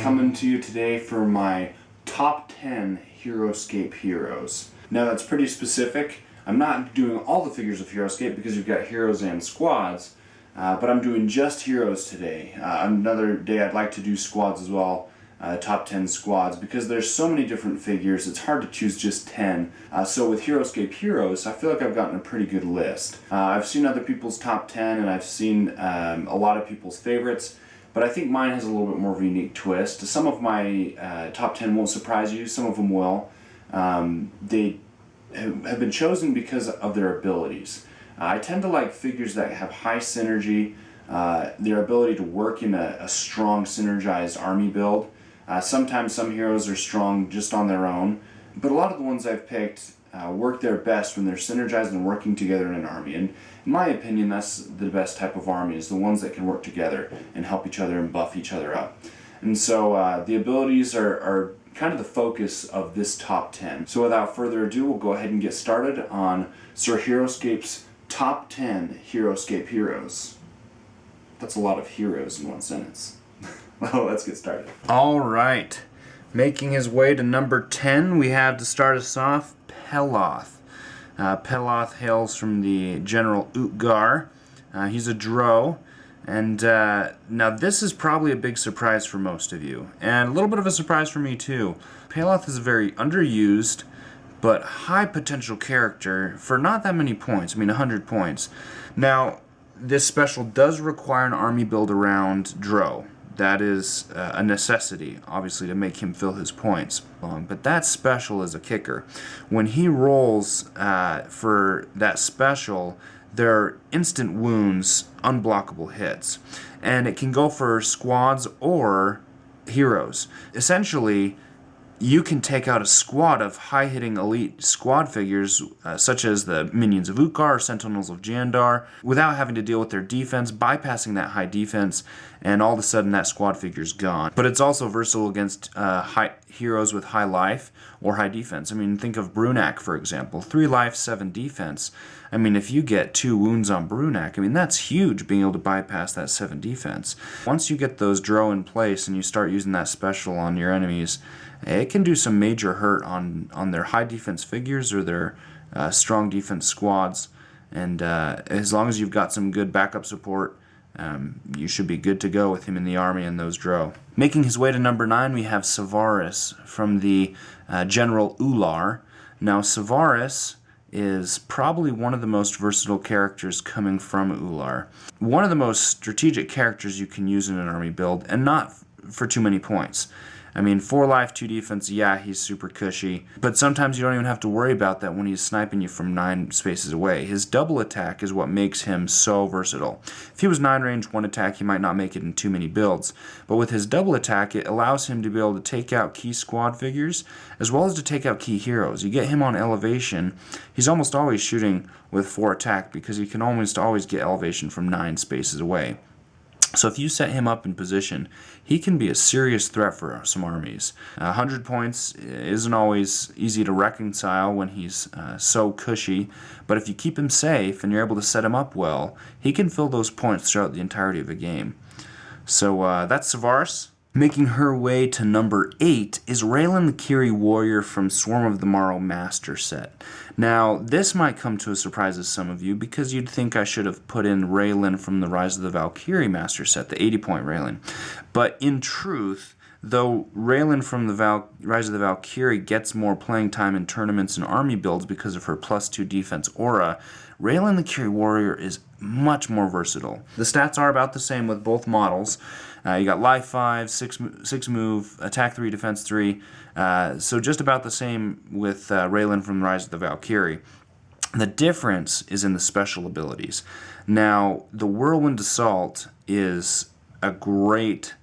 Coming to you today for my top 10 Heroscape heroes. Now that's pretty specific. I'm not doing all the figures of Heroscape because you've got heroes and squads, but I'm doing just heroes today. Another day I'd like to do squads as well, top 10 squads, because there's so many different figures, it's hard to choose just 10. So with Heroscape heroes, I feel like I've gotten a pretty good list. I've seen other people's top 10 and I've seen a lot of people's favorites, but I think mine has a little bit more of a unique twist. Some of my top 10 won't surprise you, some of them will. They have been chosen because of their abilities. I tend to like figures that have high synergy, their ability to work in a strong synergized army build. Sometimes some heroes are strong just on their own, but a lot of the ones I've picked work their best when they're synergized and working together in an army. And in my opinion, that's the best type of army, is the ones that can work together and help each other and buff each other up. And so the abilities are kind of the focus of this top 10. So without further ado, we'll go ahead and get started on Sir Heroscape's top 10 Heroscape heroes. That's a lot of heroes in one sentence. Well, let's get started. All right. Making his way to number 10, we have, to start us off, Peloth. Peloth hails from the General Utgar. He's a Drow. And now this is probably a big surprise for most of you, and a little bit of a surprise for me too. Peloth is a very underused but high potential character for not that many points. I mean 100 points. Now this special does require an army build around Drow. That is a necessity, obviously, to make him fill his points. But that special is a kicker. When he rolls for that special, there are instant wounds, unblockable hits. And it can go for squads or heroes. Essentially, you can take out a squad of high-hitting elite squad figures, such as the Minions of Utgar or Sentinels of Jandar, without having to deal with their defense, bypassing that high defense, and all of a sudden that squad figure's gone. But it's also versatile against heroes with high life or high defense. I mean, think of Brunak, for example. 3 life, 7 defense. I mean, if you get 2 wounds on Brunak, I mean, that's huge, being able to bypass that 7 defense. Once you get those Drow in place and you start using that special on your enemies, it can do some major hurt on their high defense figures or their strong defense squads. And as long as you've got some good backup support, you should be good to go with him in the army and those Drow. Making his way to number 9, we have Savaris from the General Ular. Now Savaris is probably one of the most versatile characters coming from Ular. One of the most strategic characters you can use in an army build, and not for too many points. I mean, 4 life, 2 defense, yeah, he's super cushy, but sometimes you don't even have to worry about that when he's sniping you from 9 spaces away. His double attack is what makes him so versatile. If he was 9 range, 1 attack, he might not make it in too many builds, but with his double attack, it allows him to be able to take out key squad figures, as well as to take out key heroes. You get him on elevation, he's almost always shooting with 4 attack, because he can almost always get elevation from 9 spaces away. So if you set him up in position, he can be a serious threat for some armies. 100 points isn't always easy to reconcile when he's so cushy, but if you keep him safe and you're able to set him up well, he can fill those points throughout the entirety of a game. So that's Savaris. Making her way to number 8 is Raylan the Kiri Warrior from Swarm of the Morrow Master Set. Now, this might come to a surprise to some of you, because you'd think I should have put in Raylan from the Rise of the Valkyrie Master Set, the 80-point Raylan. But in truth, though Raylan from the Rise of the Valkyrie gets more playing time in tournaments and army builds because of her +2 defense aura, Raylan the Kiri Warrior is much more versatile. The stats are about the same with both models. You got life 5, 6 move, attack 3, defense 3, so just about the same with Raylan from Rise of the Valkyrie. The difference is in the special abilities. Now, the Whirlwind Assault is a great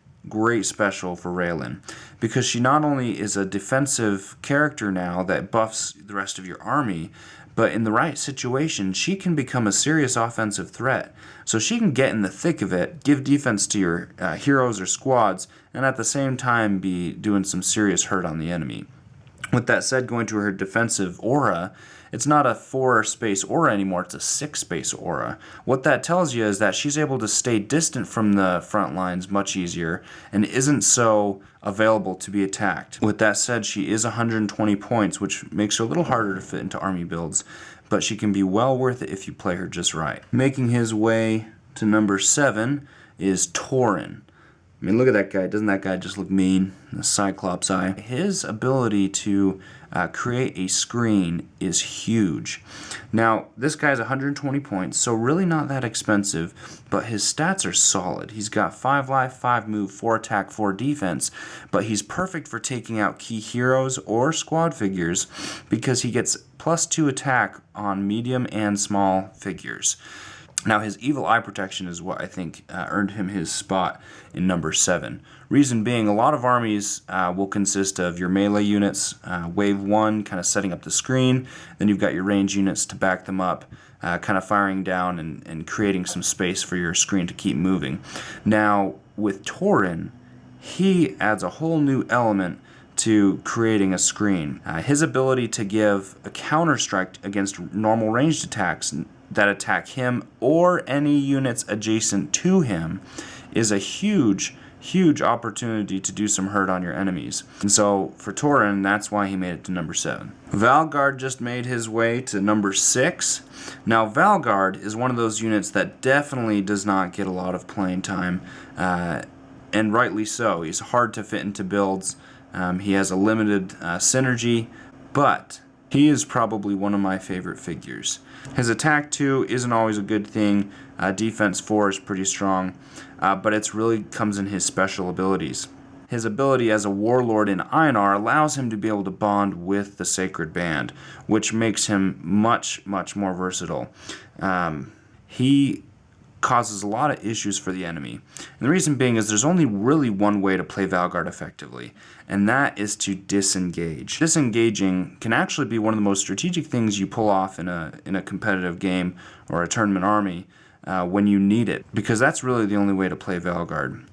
special for Raylan, because she not only is a defensive character now that buffs the rest of your army, but in the right situation, she can become a serious offensive threat. So she can get in the thick of it, give defense to your heroes or squads, and at the same time be doing some serious hurt on the enemy. With that said, going to her defensive aura, it's not a 4-space aura anymore, it's a 6-space aura. What that tells you is that she's able to stay distant from the front lines much easier and isn't so available to be attacked. With that said, she is 120 points, which makes her a little harder to fit into army builds, but she can be well worth it if you play her just right. Making his way to number 7 is Tauren. I mean, look at that guy. Doesn't that guy just look mean? The Cyclops eye. His ability to create a screen is huge. Now, this guy's 120 points, so really not that expensive, but his stats are solid. He's got 5 life, 5 move, 4 attack, 4 defense, but he's perfect for taking out key heroes or squad figures because he gets +2 attack on medium and small figures. Now, his evil eye protection is what I think earned him his spot in number 7. Reason being, a lot of armies will consist of your melee units, wave 1, kind of setting up the screen. Then you've got your range units to back them up, kind of firing down and creating some space for your screen to keep moving. Now, with Tauren, he adds a whole new element to creating a screen. His ability to give a counter strike against normal ranged attacks that attack him or any units adjacent to him is a huge opportunity to do some hurt on your enemies. And so for Tauren, that's why he made it to number 7. Valgard just made his way to number 6. Now Valgard is one of those units that definitely does not get a lot of playing time, and rightly so. He's hard to fit into builds. He has a limited synergy, but he is probably one of my favorite figures. His attack 2 isn't always a good thing. Defense 4 is pretty strong, but it really comes in his special abilities. His ability as a warlord in Einar allows him to be able to bond with the Sacred Band, which makes him much more versatile. He causes a lot of issues for the enemy. And the reason being is there's only really one way to play Valgard effectively, and that is to disengage. Disengaging can actually be one of the most strategic things you pull off in a competitive game or a tournament army when you need it, because that's really the only way to play Valgard.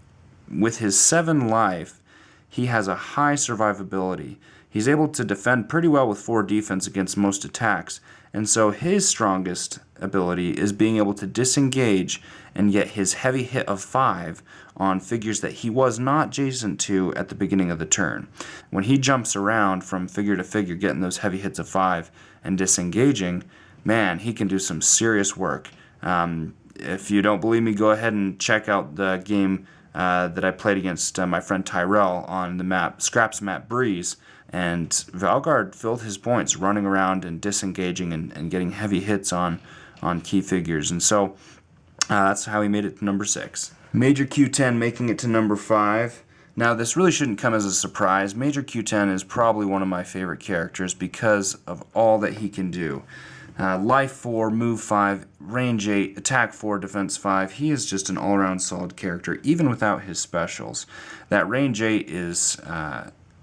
With his 7 life, he has a high survivability. He's able to defend pretty well with 4 defense against most attacks, and so his strongest ability is being able to disengage and get his heavy hit of 5 on figures that he was not adjacent to at the beginning of the turn. When he jumps around from figure to figure, getting those heavy hits of 5 and disengaging, man, he can do some serious work. If you don't believe me, go ahead and check out the game that I played against my friend Tyrell on the map, Scraps Map Breeze, and Valgard filled his points running around and disengaging and getting heavy hits on key figures. And so that's how he made it to number 6. Major Q10 making it to number 5. Now this really shouldn't come as a surprise. Major Q10 is probably one of my favorite characters because of all that he can do. Life 4, move 5, range 8, attack 4, defense 5. He is just an all-around solid character, even without his specials. That range 8 is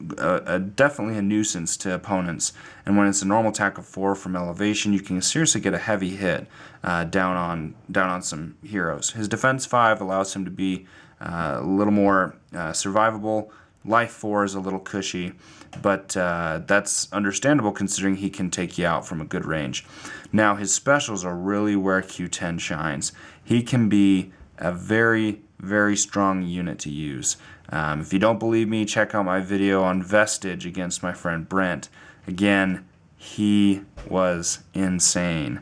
definitely a nuisance to opponents, and when it's a normal attack of 4 from elevation, you can seriously get a heavy hit down on some heroes. His defense 5 allows him to be a little more survivable. Life 4 is a little cushy, but that's understandable considering he can take you out from a good range. Now his specials are really where Q10 shines. He can be a very strong unit to use. If you don't believe me, check out my video on Vestige against my friend Brent. Again, he was insane.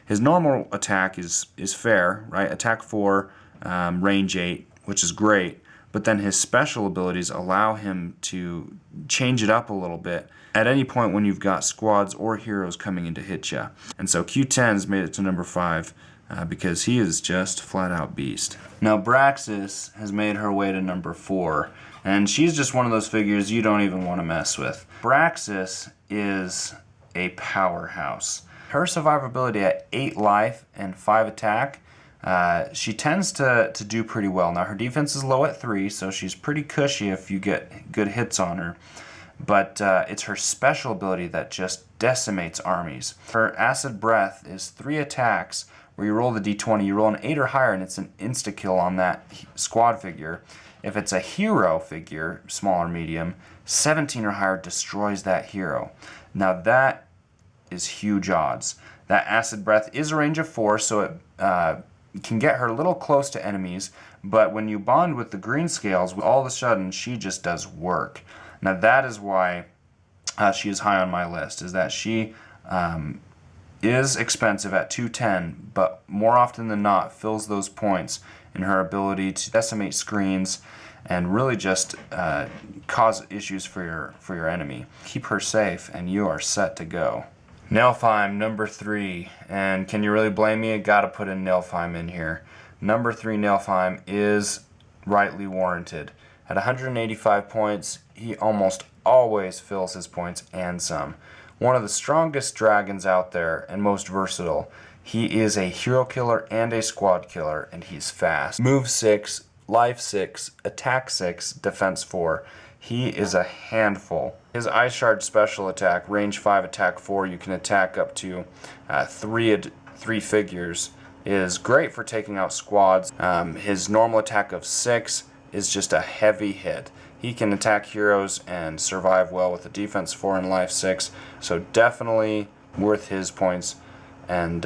His normal attack is fair, right? Attack 4, range 8, which is great. But then his special abilities allow him to change it up a little bit at any point when you've got squads or heroes coming in to hit you. And so Q10's made it to number 5 because he is just flat out beast. Now Braxis has made her way to number 4, and she's just one of those figures you don't even want to mess with. Braxis is a powerhouse. Her survivability at 8 life and 5 attack, she tends to do pretty well. Now her defense is low at 3, so she's pretty cushy if you get good hits on her. But it's her special ability that just decimates armies. Her acid breath is 3 attacks where you roll the d20, you roll an 8 or higher, and it's an insta-kill on that squad figure. If it's a hero figure, small or medium, 17 or higher destroys that hero. Now that is huge odds. That Acid Breath is a range of 4, so it can get her a little close to enemies, but when you bond with the green scales, all of a sudden she just does work. Now that is why she is high on my list, is that she is expensive at 210, but more often than not fills those points in her ability to decimate screens and really just cause issues for your enemy. Keep her safe and you are set to go. Nilfheim, number 3, and can you really blame me? I gotta put in Nilfheim in here. Number 3 Nilfheim is rightly warranted. At 185 points, he almost always fills his points and some. One of the strongest dragons out there and most versatile. He is a hero killer and a squad killer, and he's fast. Move 6, life 6, attack 6, defense 4. He is a handful. His Ice Shard special attack, range 5, attack 4, you can attack up to three figures, is great for taking out squads. His normal attack of 6 is just a heavy hit. He can attack heroes and survive well with a defense 4 and life 6, so definitely worth his points, and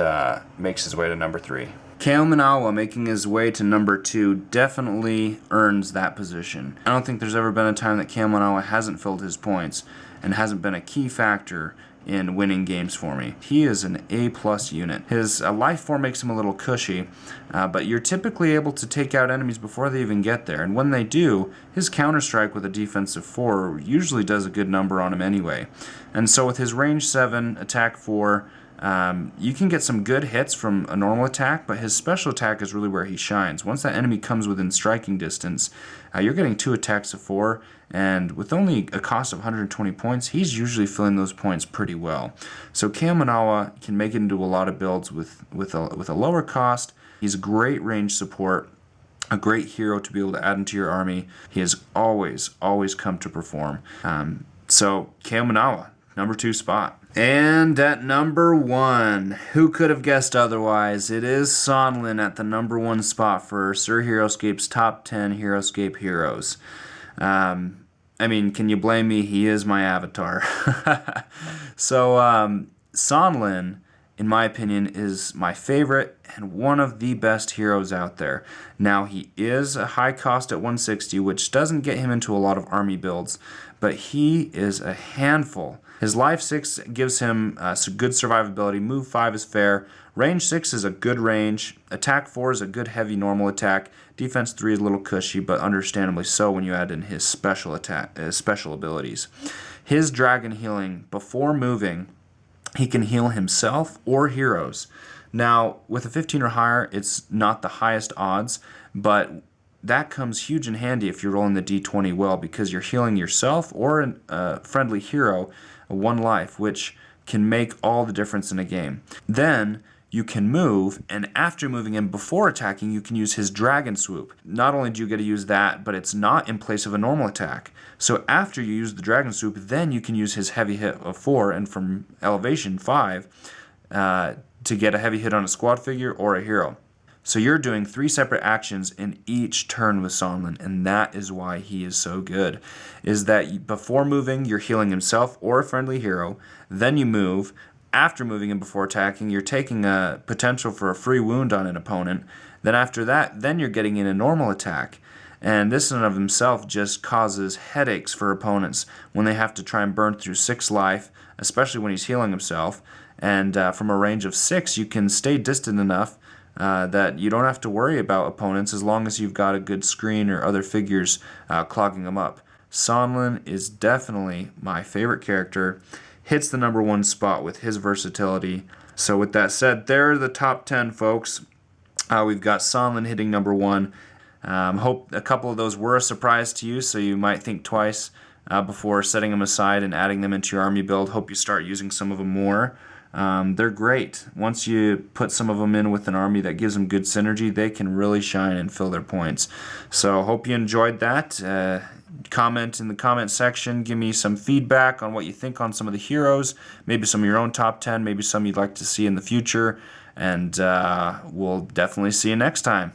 makes his way to number 3. Kaomanawa making his way to number 2 definitely earns that position. I don't think there's ever been a time that Kaomanawa hasn't filled his points and hasn't been a key factor in winning games for me. He is an A+ unit. His life 4 makes him a little cushy, but you're typically able to take out enemies before they even get there, and when they do, his counter-strike with a defensive 4 usually does a good number on him anyway. And so with his range 7, attack 4, you can get some good hits from a normal attack, but his special attack is really where he shines. Once that enemy comes within striking distance, you're getting 2 attacks of 4, and with only a cost of 120 points, he's usually filling those points pretty well. So Kaomanawa can make it into a lot of builds with a lower cost. He's great range support, a great hero to be able to add into your army. He has always come to perform. So Kaomanawa, number 2 spot. And at number 1, who could have guessed otherwise? It is Sonlin at the number 1 spot for Sir Heroscape's top 10 Heroscape heroes. I mean, can you blame me? He is my avatar. So, Sonlin, in my opinion, is my favorite and one of the best heroes out there. Now, he is a high cost at 160, which doesn't get him into a lot of army builds, but he is a handful. His life 6 gives him good survivability, move 5 is fair, range 6 is a good range, attack 4 is a good heavy normal attack, defense 3 is a little cushy, but understandably so when you add in his special abilities. His dragon healing, before moving, he can heal himself or heroes. Now, with a 15 or higher, it's not the highest odds, but that comes huge in handy if you're rolling the d20 well, because you're healing yourself or a friendly hero 1 life, which can make all the difference in a game. Then you can move, and after moving in before attacking, you can use his dragon swoop. Not only do you get to use that, but it's not in place of a normal attack. So after you use the dragon swoop, then you can use his heavy hit of 4, and from elevation 5 to get a heavy hit on a squad figure or a hero. So you're doing 3 separate actions in each turn with Sonlin, and that is why he is so good. Is that before moving, you're healing himself or a friendly hero, then you move. After moving and before attacking, you're taking a potential for a free wound on an opponent. Then after that, then you're getting in a normal attack. And this in and of himself just causes headaches for opponents when they have to try and burn through 6 life, especially when he's healing himself. And from a range of 6, you can stay distant enough that you don't have to worry about opponents as long as you've got a good screen or other figures clogging them up. Sonlin is definitely my favorite character. Hits the number 1 spot with his versatility. So with that said, there are the top 10, folks. We've got Sonlin hitting number 1. Hope a couple of those were a surprise to you, so you might think twice before setting them aside and adding them into your army build. Hope you start using some of them more. They're great. Once you put some of them in with an army that gives them good synergy, they can really shine and fill their points. So hope you enjoyed that. Comment in the comment section. Give me some feedback on what you think on some of the heroes. Maybe some of your own top 10. Maybe some you'd like to see in the future. And we'll definitely see you next time.